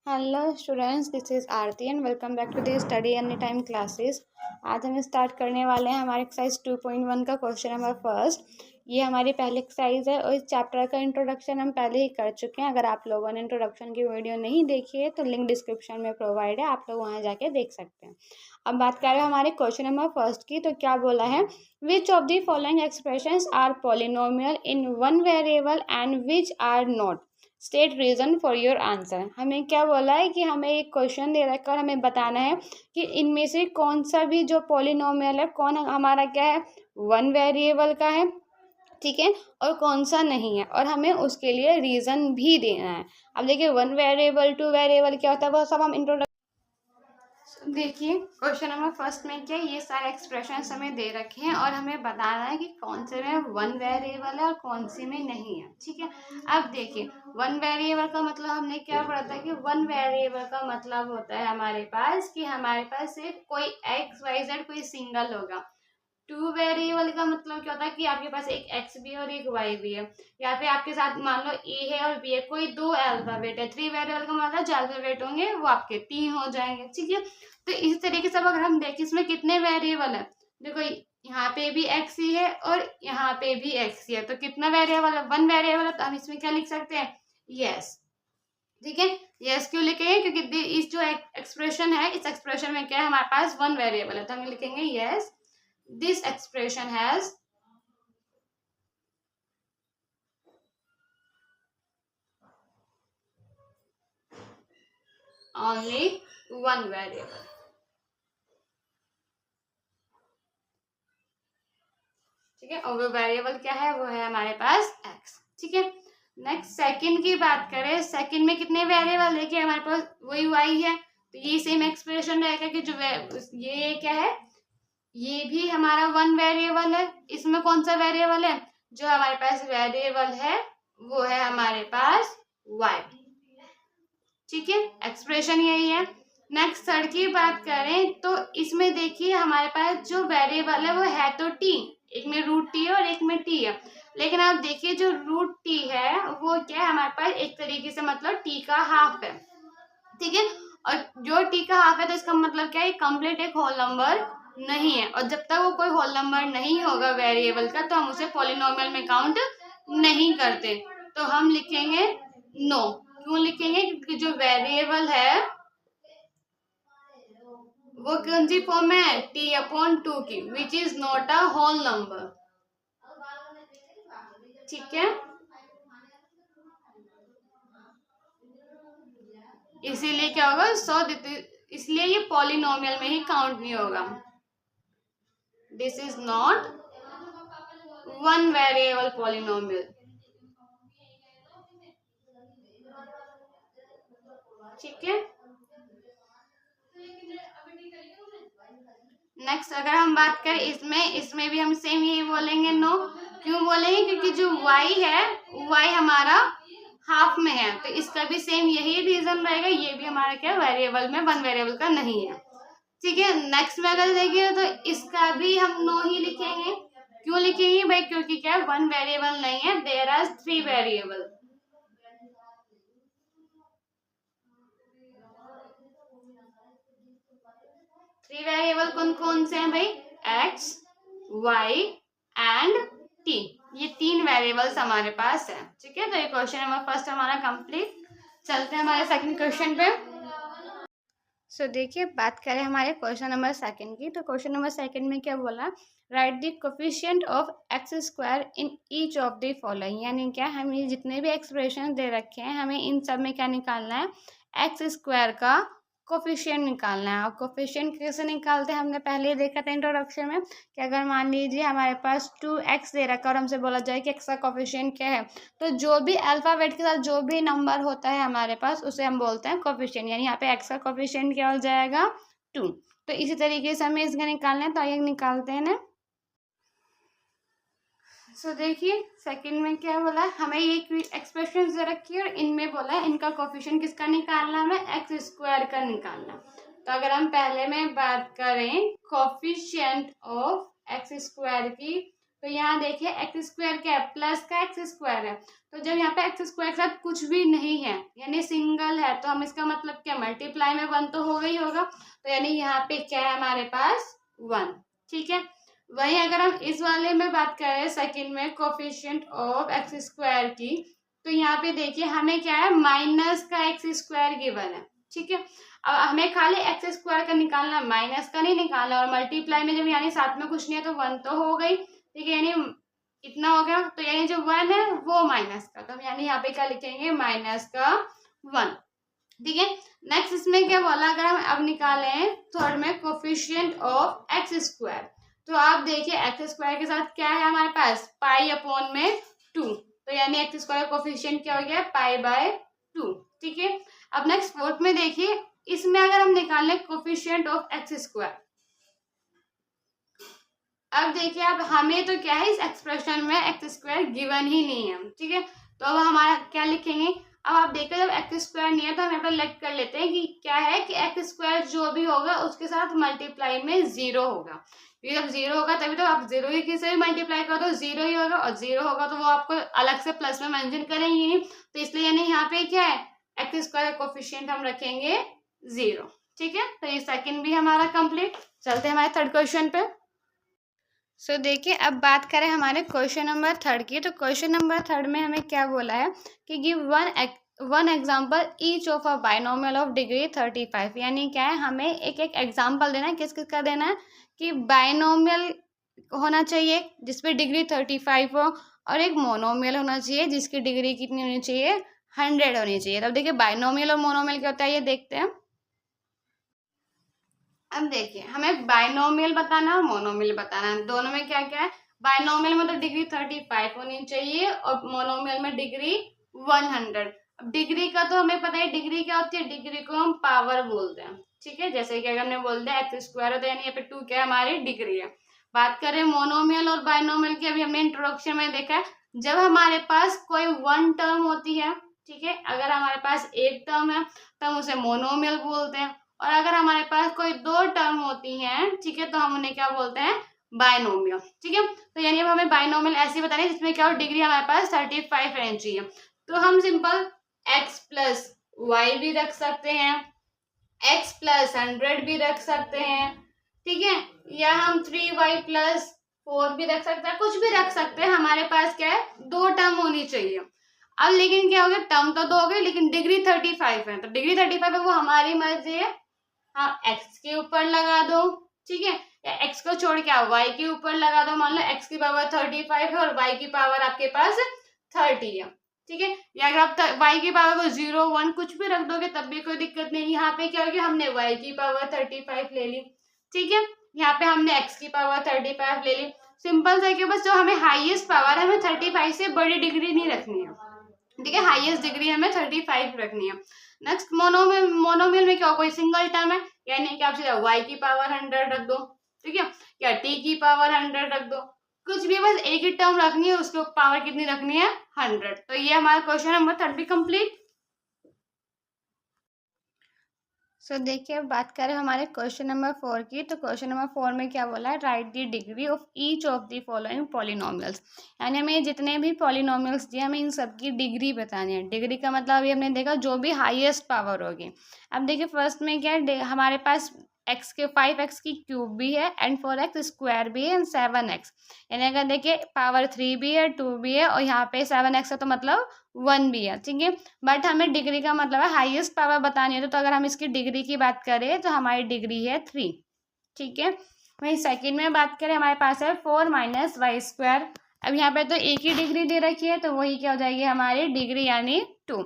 Hello students, this is Aarti and welcome back to the study any time classes. आज हम start करने वाले हैं हमारे एक्सरसाइज 2.1 का क्वेश्चन नंबर फर्स्ट। ये हमारी पहली एक्सरसाइज है और इस चैप्टर का इंट्रोडक्शन हम पहले ही कर चुके हैं। अगर आप लोगों ने इंट्रोडक्शन की वीडियो नहीं देखी है तो लिंक डिस्क्रिप्शन में प्रोवाइड है, आप लोग वहाँ जाके देख सकते हैं। अब बात करें हमारे क्वेश्चन नंबर फर्स्ट की, तो क्या बोला है, which of the following expressions are polynomial in one variable and which are not, state reason for your answer. हमें क्या बोला है कि हमें एक क्वेश्चन दे रखा है और हमें बताना है कि इनमें से कौन सा भी जो पॉलिनोमियल है कौन हमारा क्या है, वन वेरिएबल का है, ठीक है, और कौन सा नहीं है, और हमें उसके लिए रीजन भी देना है। अब देखिए वन वेरिएबल टू वेरिएबल क्या होता है वो सब हम इंट्रोडक्शन देखिए। क्वेश्चन नंबर फर्स्ट में क्या, ये सारे एक्सप्रेशन हमें दे रखे हैं और हमें बताना है कि कौन से में वन वेरिएबल है और कौन से में नहीं है, ठीक है। अब देखिए वन वेरिएबल का मतलब हमने क्या पढ़ा था कि वन वेरिएबल का मतलब होता है हमारे पास कि हमारे पास सिर्फ कोई एक्स वाई जेड कोई सिंगल होगा। टू वेरिएबल का मतलब क्या होता है कि आपके पास एक एक्स भी है और एक वाई भी है, या फिर आपके साथ मान लो ए है और बी है, कोई दो अल्फाबेट है। थ्री वेरिएबल का मतलब जो अल्फाबेट होंगे वो आपके तीन हो जाएंगे, ठीक है। तो इस तरीके से अगर हम देखें इसमें कितने वेरिएबल है, देखो यहाँ पे भी एक्स ही है और यहाँ पे भी एक्स ही है, तो कितना वेरिएबल है, वन वेरिएबल है। तो हम इसमें क्या लिख सकते हैं, यस, ठीक है। यस क्यों लिखेंगे, क्योंकि इस जो एक्सप्रेशन है इस एक्सप्रेशन में क्या है, हमारे पास वन वेरिएबल है, तो हम लिखेंगे yes, this expression has only one variable, ठीक है। और वो वेरिएबल क्या है, वो है हमारे पास x, ठीक है। नेक्स्ट सेकंड की बात करें, सेकंड में कितने वेरिएबल, देखिए हमारे पास वही y है, तो ये सेम एक्सप्रेशन रहेगा कि जो ये क्या है, ये भी हमारा वन वेरिएबल है। इसमें कौन सा वेरिएबल है, जो हमारे पास वेरिएबल है वो है हमारे पास y, ठीक है। एक्सप्रेशन यही है। नेक्स्ट थर्ड की बात करें तो इसमें देखिए हमारे पास जो वेरिएबल है वो है तो टी, एक में रूट टी है और एक में टी है, लेकिन आप देखिए जो रूट टी है वो क्या है, हमारे पास एक तरीके से मतलब टी का हाफ है, ठीक है। और जो टी का हाफ है तो इसका मतलब क्या है, कंप्लीट एक होल नंबर नहीं है, और जब तक वो कोई होल नंबर नहीं होगा वेरिएबल का तो हम उसे पॉलिनोमियल में काउंट नहीं करते। तो हम लिखेंगे नो। क्यों लिखेंगे, क्योंकि जो वेरिएबल है वो कौन सी फॉर्म में है, टी अपॉन टू की, which is not a whole number, ठीक है। इसीलिए क्या होगा, इसलिए ये पॉलिनोमियल में ही काउंट नहीं होगा। This is not one variable polynomial, ठीक है। नेक्स्ट अगर हम बात करें इसमें भी हम सेम यही बोलेंगे नो। क्यों बोलेंगे, क्योंकि जो y है y हमारा हाफ में है, तो इसका भी सेम यही रीजन रहेगा, ये भी हमारा क्या वेरिएबल में वन वेरिएबल का नहीं है, ठीक है। नेक्स्ट में अगर देखिए तो इसका भी हम नो ही लिखेंगे। क्यों लिखेंगे भाई, क्योंकि क्या वन वेरिएबल नहीं है, there are three variable, three variable कौन कौन से हैं भाई, x y एंड t, ये तीन वेरिएबल्स हमारे पास है, ठीक है। तो ये क्वेश्चन नंबर फर्स्ट हमारा कंप्लीट। चलते हैं हमारे सेकंड क्वेश्चन पे। सो देखिए बात करें हमारे क्वेश्चन नंबर सेकंड की, तो क्वेश्चन नंबर सेकंड में क्या बोला, right the coefficient of x square in each of the following, यानी क्या हमें जितने भी एक्सप्रेशन दे रखे हैं हमें इन सब में क्या निकालना है, एक्स स्क्वायर का कोफिशिएंट निकालना है। और कोफिशिएंट कैसे निकालते हैं, हमने पहले ही देखा था इंट्रोडक्शन में कि अगर मान लीजिए हमारे पास 2x दे रखा है और हमसे बोला जाए कि x का कोफिशिएंट क्या है, तो जो भी अल्फाबेट के साथ जो भी नंबर होता है हमारे पास उसे हम बोलते हैं कोफिशिएंट, यानी यहाँ पे x का कोफिशिएंट क्या हो जाएगा 2। तो इसी तरीके से हमें इसका निकालना है, तो आइए निकालते हैं ना। सो देखिए सेकंड में क्या बोला है, हमें ये एक्सप्रेशन दे रखी है और इनमें बोला है इनका कोफिशिएंट किसका निकालना है, हमें एक्स स्क्वायर का निकालना। तो अगर हम पहले में बात करें कोफिशिएंट ऑफ एक्स स्क्वायर की, तो यहाँ देखिए एक्स स्क्वायर क्या है, प्लस का एक्स स्क्वायर है। तो जब यहाँ पे एक्स स्क्वायर के साथ कुछ भी नहीं है यानी सिंगल है, तो हम इसका मतलब क्या, मल्टीप्लाई में 1 तो होगा ही होगा। तो यानी यहाँ पे क्या है हमारे पास 1। ठीक है, वही अगर हम इस वाले में बात करें सेकंड में कोफिशिएंट ऑफ एक्स स्क्वायर की, तो यहाँ पे देखिए हमें क्या है, माइनस का एक्स स्क्वायर गिवन है। ठीक है, अब हमें खाली एक्स स्क्वायर का निकालना, माइनस का नहीं निकालना। और मल्टीप्लाई में जब यानी साथ में कुछ नहीं है तो 1 तो हो गई। ठीक है, यानी इतना हो गया। तो यानी जो 1 है वो माइनस का, तो हम यानी यहाँ पे क्या लिखेंगे, माइनस का 1। ठीक है, नेक्स्ट इसमें क्या बोला, अगर हम अब निकालें थर्ड में कोफिशिएंट ऑफ एक्स स्क्वायर, तो आप देखिए एक्स स्क्वायर के साथ क्या है हमारे पास, पाई अपॉन में 2। तो यानी एक्स स्क्वायर कोफिशिएंट क्या हो गया, पाई बाय 2। ठीक है, अब नेक्स्ट फोर्थ में देखिए, इसमें अगर हम निकालें कोफिशिएंट ऑफ एक्स स्क्वायर, अब देखिए अब हमें तो क्या है, इस एक्सप्रेशन में एक्स स्क्वायर गिवन ही नहीं है। ठीक है, तो अब हमारा क्या लिखेंगे, अब आप देखो जब एक्स स्क्वायर नहीं है तो हम यहाँ पर लेट कर लेते हैं कि क्या है कि एक्स स्क्वायर जो भी होगा उसके साथ मल्टीप्लाई में 0 होगा। क्योंकि जब 0 होगा तभी तो आप 0 ही किसी भी मल्टीप्लाई करो तो 0 ही होगा, और 0 होगा तो वो आपको अलग से प्लस में मेंशन करेंगे नहीं। तो इसलिए यानी यहाँ पे क्या है, एक्स स्क्वायर कोफिशिएंट हम रखेंगे 0। ठीक है, तो ये सेकंड भी हमारा कंप्लीट। चलते हैं हमारे थर्ड क्वेश्चन पे। सो देखिए अब बात करें हमारे क्वेश्चन नंबर थर्ड की, तो क्वेश्चन नंबर थर्ड में हमें क्या बोला है कि give one example each of a binomial of degree 35। यानी क्या है, हमें एक एक एग्जाम्पल देना है। किस किस का देना है कि बाइनोमियल होना चाहिए जिसपे डिग्री 35 हो, और एक मोनोमियल होना चाहिए जिसकी डिग्री कितनी होनी चाहिए, 100 होनी चाहिए। तब देखिए बाइनोमियल और मोनोमियल क्या होता है ये देखते हैं। अब देखिए हमें बाइनोमियल बताना है, मोनोमियल बताना है। दोनों में क्या क्या है, बाइनोमियल में तो डिग्री 35 होनी चाहिए और मोनोमियल में डिग्री 100। अब डिग्री का तो हमें पता है, डिग्री क्या होती है, डिग्री को हम पावर बोलते हैं। ठीक है, जैसे कि अगर हमने बोल दिया एक्स स्क्वायर है तो यानी यहाँ पे 2 क्या हमारी डिग्री है। बात करें मोनोमियल और बाइनोमियल की, अभी हमने इंट्रोडक्शन में देखा है, जब हमारे पास कोई 1 टर्म होती है, ठीक है, अगर हमारे पास एक टर्म है तो हम उसे मोनोमियल बोलते हैं, और अगर हमारे पास कोई 2 टर्म होती हैं, ठीक है, तो हम उन्हें क्या बोलते हैं, बाइनोमियल। ठीक है, तो यानी अब हमें बाइनोमियल ऐसे बताना है जिसमें क्या हो, डिग्री हमारे पास 35 रहनी चाहिए। तो हम सिंपल x प्लस वाई भी रख सकते हैं, x प्लस 100 भी रख सकते हैं। ठीक है, या हम 3y प्लस 4 भी रख सकते हैं, कुछ भी रख सकते हैं। हमारे पास क्या है, 2 टर्म होनी चाहिए। अब लेकिन क्या हो गया, टर्म तो 2 हो गए लेकिन डिग्री 35 है, तो डिग्री 35 है वो हमारी मर्जी है। हाँ, x के ऊपर लगा दो, ठीक है, या x को छोड़ के आप y के ऊपर लगा दो। मान लो x की पावर 35 है और y की पावर आपके पास 30 है। ठीक है, या अगर आप y की पावर को 0, 1 कुछ भी रख दोगे तब भी कोई दिक्कत नहीं। यहाँ पे क्या होगी, हमने y की पावर 35 ले ली। ठीक है, यहाँ पे हमने x की पावर 35 ले ली। सिंपल सा, बस जो हमें हाईएस्ट पावर है हमें 35 से बड़ी डिग्री नहीं रखनी है। ठीक है, हाईएस्ट डिग्री हमें 35 रखनी है। नेक्स्ट मोनोमियल में क्या, कोई सिंगल टर्म है, यानी कि आप सीधा y की पावर 100 रख दो, ठीक है, या t की पावर 100 रख दो, कुछ भी, बस एक ही टर्म रखनी है, उसको पावर कितनी रखनी है, 100। तो ये हमारा क्वेश्चन नंबर 3 भी कंप्लीट। सो देखिए अब बात करें हमारे क्वेश्चन नंबर 4 की, तो क्वेश्चन नंबर 4 में क्या बोला है, right the degree of each of the following polynomials. यानी हमें जितने भी पॉलिनोमियल्स दिए हमें इन सब की डिग्री बतानी है। डिग्री का मतलब अभी हमने देखा जो भी हाईएस्ट पावर होगी। अब देखिए फर्स्ट में क्या है, हमारे पास x के 5x की क्यूब भी है एंड 4x स्क्वायर भी है एंड 7x। यानी अगर देखिए पावर 3 भी है, 2 भी है और यहाँ पे 7x है तो मतलब 1 भी है। ठीक है, बट हमें डिग्री का मतलब है हाईएस्ट पावर बतानी है। तो अगर हम इसकी डिग्री की बात करें तो हमारी डिग्री है 3। ठीक है, वहीं सेकंड में बात करें हमारे पास है 4 माइनस वाई स्क्वायर। अब यहाँ पे तो एक ही डिग्री दे रखी है तो वही क्या हो जाएगी हमारी डिग्री यानी 2।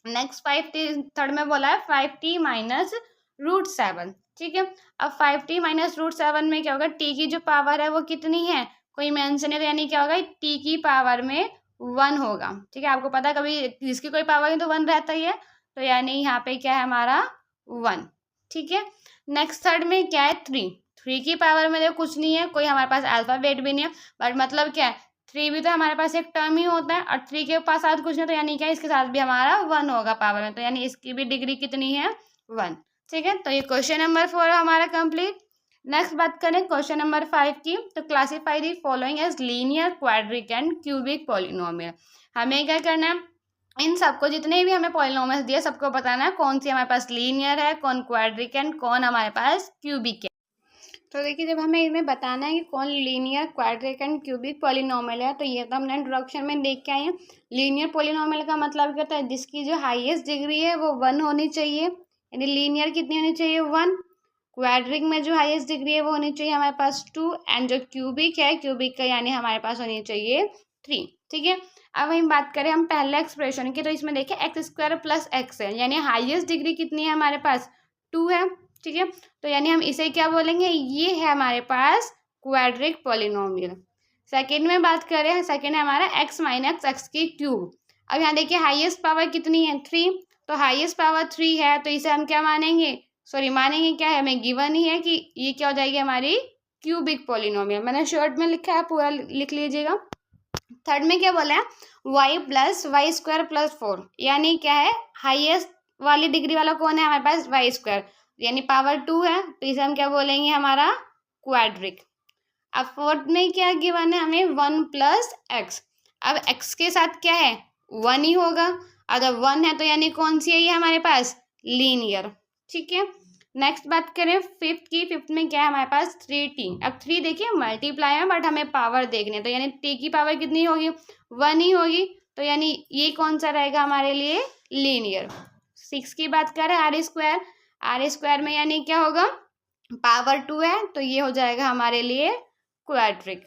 नेक्स्ट 5t थर्ड में बोला है 5t माइनस रूट 7। ठीक है, अब 5t माइनस रूट 7 में क्या होगा, t की जो पावर है वो कितनी है, कोई मेंशन है, तो यानी क्या होगा, t की पावर में 1 होगा। ठीक है, आपको पता है कभी जिसकी कोई पावर नहीं तो 1 रहता ही है, तो यानी यहाँ पे क्या है हमारा 1। ठीक है, नेक्स्ट थर्ड में क्या है 3 की पावर में तो कुछ नहीं है, कोई हमारे पास अल्फाबेट भी नहीं है, बट मतलब क्या है 3 भी तो हमारे पास एक टर्म ही होता है और 3 के पास साथ कुछ नहीं, तो यानी क्या इसके साथ भी हमारा 1 होगा पावर में, तो यानी इसकी भी डिग्री कितनी है 1। ठीक है, तो ये क्वेश्चन नंबर 4 हमारा कंप्लीट। नेक्स्ट बात करें क्वेश्चन नंबर 5 की, तो classify the following as linear, quadratic and cubic polynomial. हमें क्या करना है, इन सबको जितने भी हमें पॉलिनोमियल्स दिए सबको बताना है कौन सी हमारे पास लीनियर है, कौन क्वाड्रिक एंड कौन हमारे पास क्यूबिक है। तो देखिए जब हमें इनमें बताना है कि कौन linear, quadratic and cubic polynomial है, तो ये तो हमने इंट्रोडक्शन में देख के आए हैं। लीनियर पॉलिनोमियल का मतलब क्या होता है, जिसकी जो हाईएस्ट डिग्री है वो 1 होनी चाहिए, यानी लीनियर कितनी होनी चाहिए, 1। क्वाड्रिक में जो हाईएस्ट डिग्री है वो होनी चाहिए हमारे पास 2, एंड जो क्यूबिक है, क्यूबिक का यानी हमारे पास होनी चाहिए 3। ठीक है, अब हम बात करें हम पहले एक्सप्रेशन की, तो इसमें देखिए एक्स स्क्वायर प्लस एक्स है, यानी हाईएस्ट डिग्री कितनी है हमारे पास, 2 है। ठीक है, तो यानी हम इसे क्या बोलेंगे, ये है हमारे पास क्वाड्रिक पॉलिनोमियल। सेकेंड में बात करें, सेकेंड है हमारा एक्स माइनस एक्स की क्यूब। अब यहाँ देखिए हाईएस्ट पावर कितनी है, 3, तो हाईएस्ट पावर 3 है, तो इसे हम क्या मानेंगे, मानेंगे क्या है, हमें गिवन ही है कि ये क्या हो जाएगी हमारी क्यूबिक पॉलिनोमियल। मैंने शॉर्ट में लिखा है, पूरा लिख लीजिएगा। थर्ड में क्या बोला है, Y plus Y square plus 4, यानी क्या है, हाईएस्ट वाली डिग्री वाला कौन है हमारे पास, वाई स्क्वायर, यानी पावर 2 है, तो इसे हम क्या बोलेंगे हमारा क्वाड्रिक। अब फोर्थ में क्या गिवन है हमें, 1 प्लस एक्स। अब एक्स के साथ क्या है, 1 ही होगा, अगर 1 है तो यानी कौन सी है ये हमारे पास, लीनियर। ठीक है, नेक्स्ट बात करें फिफ्थ की, फिफ्थ में क्या है हमारे पास, 3t। अब 3 देखिए मल्टीप्लाई है, बट हमें पावर देखने, तो यानी t की पावर कितनी होगी, 1 ही होगी, तो यानी ये कौन सा रहेगा हमारे लिए, लीनियर। 6 की बात करें, आर स्क्वायर में यानी क्या होगा, पावर 2 है, तो ये हो जाएगा हमारे लिए क्वाड्रिक।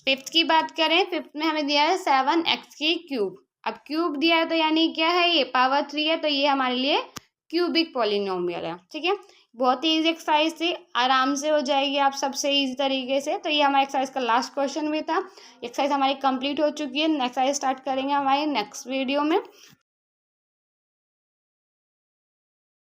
फिफ्थ की बात करें, फिफ्थ में हमें दिया है 7x की क्यूब। अब क्यूब दिया है तो यानी क्या है, ये पावर 3 है, तो ये हमारे लिए क्यूबिक पॉलिनोमियल है। ठीक है, बहुत ही ईजी एक्सरसाइज थी, आराम से हो जाएगी आप सबसे ईजी तरीके से। तो ये हमारे एक्सरसाइज का लास्ट क्वेश्चन भी था। एक्सरसाइज हमारी कंप्लीट हो चुकी है, एक्सरसाइज स्टार्ट करेंगे हमारे नेक्स्ट वीडियो में।